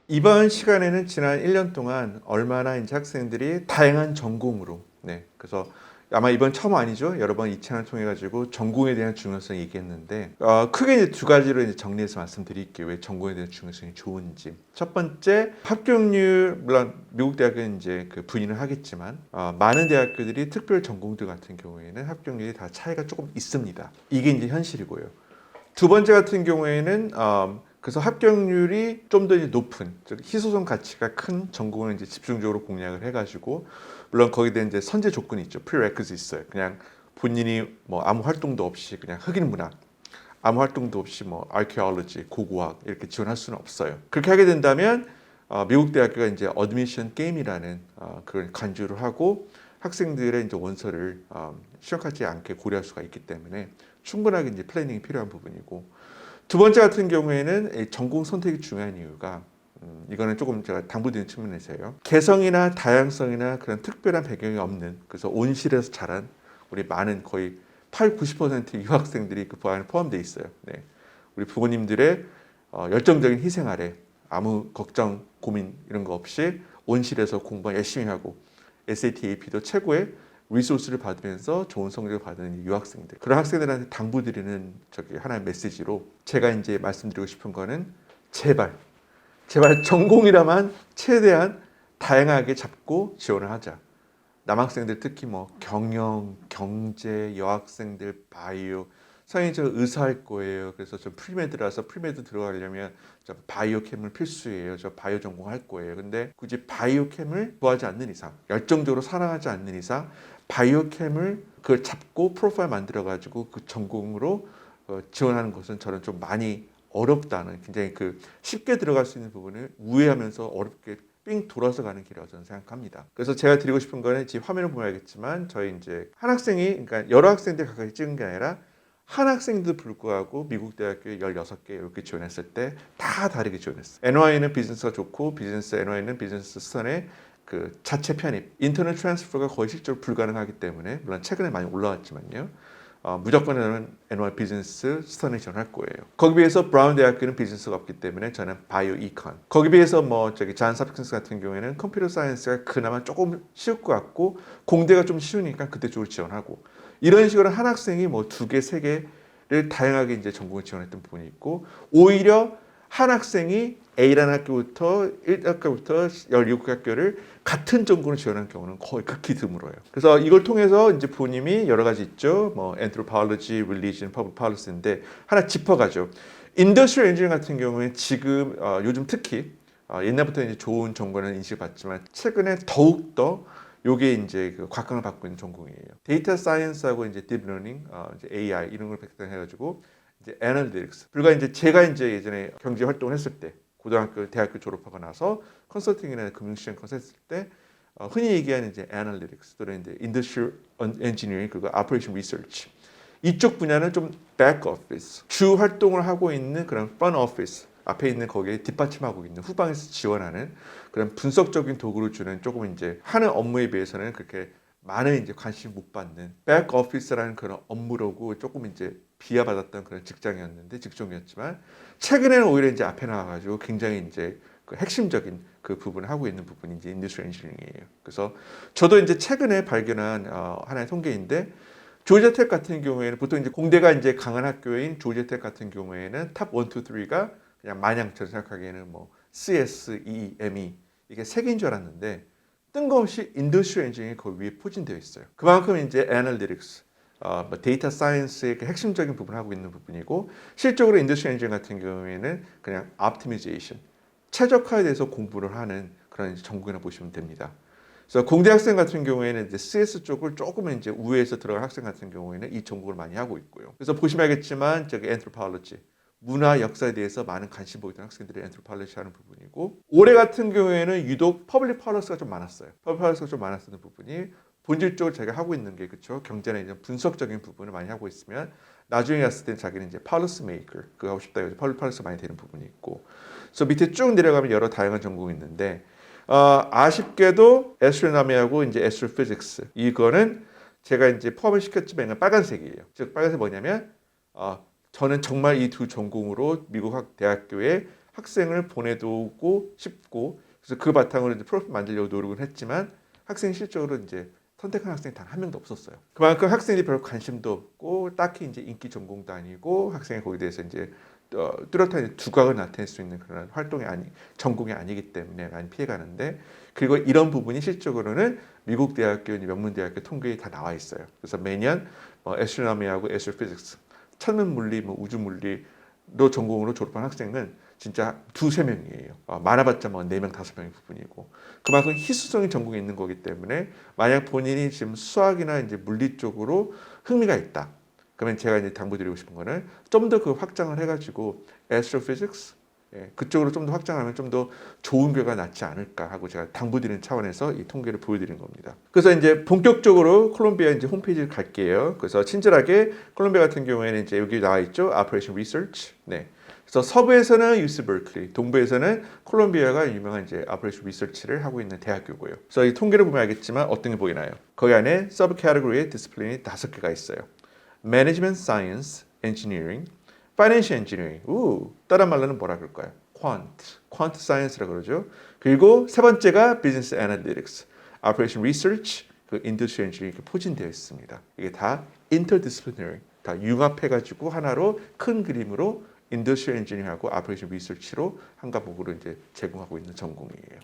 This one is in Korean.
이번 시간에는 지난 1년 동안 얼마나 이제 학생들이 다양한 전공으로, 그래서 아마 이번 처음 아니죠. 여러 번 이 채널을 통해 가지고 전공에 대한 중요성 얘기했는데, 크게 이제 두 가지로 이제 정리해서 말씀드릴게요. 왜 전공에 대한 중요성이 좋은지. 첫 번째, 합격률, 물론 미국 대학은 이제 그 부인을 하겠지만, 많은 대학교들이 특별 전공들 같은 경우에는 합격률이 다 차이가 조금 있습니다. 이게 이제 현실이고요. 두 번째 같은 경우에는 그래서 합격률이 좀 더 높은, 즉 희소성 가치가 큰 전공을 이제 집중적으로 공략을 해가지고, 물론 거기에 대한 이제 선제 조건이 있죠. prerequisite 있어요. 그냥 본인이 뭐 아무 활동도 없이 그냥 흑인 문학, 아무 활동도 없이 뭐 archaeology, 고고학 이렇게 지원할 수는 없어요. 그렇게 하게 된다면 미국 대학교가 이제 어드미션 게임이라는 그걸 간주를 하고 학생들의 이제 원서를 취업하지 않게 고려할 수가 있기 때문에 충분하게 이제 플래닝이 필요한 부분이고, 두 번째 같은 경우에는 전공 선택이 중요한 이유가 이거는 조금 제가 당부드리는 측면에서요. 개성이나 다양성이나 그런 특별한 배경이 없는, 그래서 온실에서 자란 우리 많은 거의 8, 90%의 유학생들이 그 안에 포함되어 있어요. 우리 부모님들의 열정적인 희생 아래 아무 걱정, 고민 이런 거 없이 온실에서 공부 열심히 하고 SAT, AP도 최고의 리소스를 받으면서 좋은 성적을 받는 유학생들, 그런 학생들한테 당부드리는 저기 하나의 메시지로 제가 이제 말씀드리고 싶은 거는 제발 전공이라만 최대한 다양하게 잡고 지원을 하자. 남학생들 특히 뭐 경영, 경제, 여학생들 바이오, 선생님 저 의사할 거예요. 그래서 저 프리메드라서 프리메드 들어가려면 저 바이오캠을 필수예요. 저 바이오 전공할 거예요. 근데 굳이 바이오캠을 좋아하지 않는 이상, 열정적으로 사랑하지 않는 이상 바이오캠을 그걸 잡고 프로파일 만들어 가지고 그 전공으로 지원하는 것은 저는 좀 많이 어렵다는, 굉장히 그 쉽게 들어갈 수 있는 부분을 우회하면서 어렵게 삥 돌아서 가는 길이라고 저는 생각합니다. 그래서 제가 드리고 싶은 거는 지금 화면을 보면 알겠지만 저희 이제 한 학생이, 그러니까 여러 학생들 각각 찍은 게 아니라 한 학생도 불구하고 미국 대학교에 16개 이렇게 지원했을 때 다 다르게 지원했어요. NY는 비즈니스가 좋고 비즈니스 NY는 비즈니스 스턴의 그 자체 편입, 인터넷 트랜스퍼가 거의 실제로 불가능하기 때문에, 물론 최근에 많이 올라왔지만요. 무조건 저는 NY 비즈니스 스턴에 지원할 거예요. 거기 비해서 브라운 대학교는 비즈니스가 없기 때문에 저는 바이오 이컨. 거기 비해서 뭐 저기 잔 삽킨스 같은 경우에는 컴퓨터 사이언스가 그나마 조금 쉬울 것 같고 공대가 좀 쉬우니까 그때 쪽으로 지원하고, 이런 식으로 한 학생이 뭐 2개, 3개를 다양하게 이제 전공을 지원했던 부분이 있고, 오히려 한 학생이 A라는 학교부터 1학교부터 17학교를 같은 전공을 지원한 경우는 거의 극히 드물어요. 그래서 이걸 통해서 이제 부모님이 여러 가지 있죠. 뭐 anthropology, religion, public policy인데 하나 짚어가죠. 인더스트리얼 엔지니어링 같은 경우에 지금 요즘 특히 옛날부터 이제 좋은 전공을 인식을 받지만 최근에 더욱 더 요게 이제 그 곽강을 받고 있는 전공이에요. 데이터 사이언스하고 이제 딥러닝, 이제 AI 이런 걸 백단해가지고 이제 애널리틱스. 불과 이제 제가 이제 예전에 경제 활동을 했을 때, 고등학교, 대학교 졸업하고 나서 컨설팅이나 금융시장 컨설팅 했을 때 흔히 얘기하는 이제 애널리틱스 또는 이제 인더스트리얼 엔지니어링, 그리고 오퍼레이션 리서치, 이쪽 분야는 좀 백오피스, 주 활동을 하고 있는 그런 프런트오피스 앞에 있는 거기에 뒷받침하고 있는 후방에서 지원하는 그런 분석적인 도구를 주는, 조금 이제 하는 업무에 비해서는 그렇게 많은 이제 관심 못 받는 백오피스라는 그런 업무라고 조금 이제 비하받았던 그런 직종이었지만 최근에는 오히려 이제 앞에 나와가지고 굉장히 이제 그 핵심적인 그 부분을 하고 있는 부분이 이제 인더스트리얼 엔지니어링이에요. 그래서 저도 이제 최근에 발견한 하나의 통계인데, 조지아텍 같은 경우에는 보통 이제 공대가 이제 강한 학교인 조지아텍 같은 경우에는 탑 1, 2, 3가 그냥 마냥, 저 생각하기에는 뭐 CS, EE, ME 이게 세 개인 줄 알았는데 뜬금없이 인더스트리얼 엔지니어링이 그 위에 포진되어 있어요. 그만큼 이제 애널리틱스, 뭐 데이터 사이언스의 그 핵심적인 부분을 하고 있는 부분이고, 실적으로 인더스트리얼 엔지니어링 같은 경우에는 그냥 optimization, 최적화에 대해서 공부를 하는 그런 전공이라고 보시면 됩니다. 그래서 공대 학생 같은 경우에는 이제 CS 쪽을 조금 이제 우회해서 들어간 학생 같은 경우에는 이 전공을 많이 하고 있고요. 그래서 보시면 알겠지만 저기 anthropology, 문화 역사에 대해서 많은 관심 보이던 학생들이 anthropology 하는 부분이고, 올해 같은 경우에는 유독 public policy가 좀 많았어요. public policy가 좀 많았던 부분이 본질적으로 자기가 하고 있는 게, 그렇죠, 경제나 이제 분석적인 부분을 많이 하고 있으면 나중에 갔을 때 자기는 이제 policy maker 그거 하고 싶다 해서 public policy 많이 되는 부분이 있고, 그래서 밑에 쭉 내려가면 여러 다양한 전공이 있는데, 아쉽게도 애스트로노미하고 이제 애스트로피직스, 이거는 제가 이제 포함을 시켰지만 빨간색이에요. 즉 빨간색 뭐냐면 저는 정말 이 두 전공으로 미국 대학교에 학생을 보내두고 싶고 그래서 그 바탕으로 이제 프로필 만들려고 노력을 했지만 학생이 실적으로 이제 선택한 학생이 단 한 명도 없었어요. 그만큼 학생이 별로 관심도 없고 딱히 이제 인기 전공도 아니고 학생이 거기에 대해서 이제 뚜렷한 두각을 나타낼 수 있는 그런 전공이 아니기 때문에 많이 피해가는데 그리고 이런 부분이 실적으로는 미국 대학교, 명문 대학교 통계에 다 나와 있어요. 그래서 매년 애스트로노미하고 애스트로피직스, 천문 물리, 우주 물리로 전공으로 졸업한 학생은 진짜 두세 명이에요. 많아봤자 뭐 4명, 5명의 부분이고 그만큼 희소성이 전공에 있는 거기 때문에 만약 본인이 지금 수학이나 이제 물리 쪽으로 흥미가 있다. 그러면 제가 이제 당부드리고 싶은 거는 좀 더 그 확장을 해가지고 astrophysics 그쪽으로 좀 더 확장하면 좀 더 좋은 결과가 낫지 않을까 하고 제가 당부드리는 차원에서 이 통계를 보여드린 겁니다. 그래서 이제 본격적으로 콜롬비아 이제 홈페이지를 갈게요. 그래서 친절하게 콜롬비아 같은 경우에는 이제 여기 나와 있죠. Operation Research. 네. 그래서 서부에서는 UC 버클리, 동부에서는 콜롬비아가 유명한 이제 Operation Research를 하고 있는 대학교고요. 그래서 이 통계를 보면 알겠지만 어떤 게 보이나요? 거기 안에 서브 캐터고리의 디스플린이 5개가 있어요. Management Science, Engineering, Financial Engineering. 다른 말로는 뭐라 그럴까요? Quant Science라 그러죠. 그리고 세 번째가 Business Analytics, Operation Research, 그 Industrial Engineering 이렇게 포진되어 있습니다. 이게 다 interdisciplinary, 다 융합해가지고 하나로 큰 그림으로 Industrial Engineering하고 Operation Research로 한 과목으로 이제 제공하고 있는 전공이에요.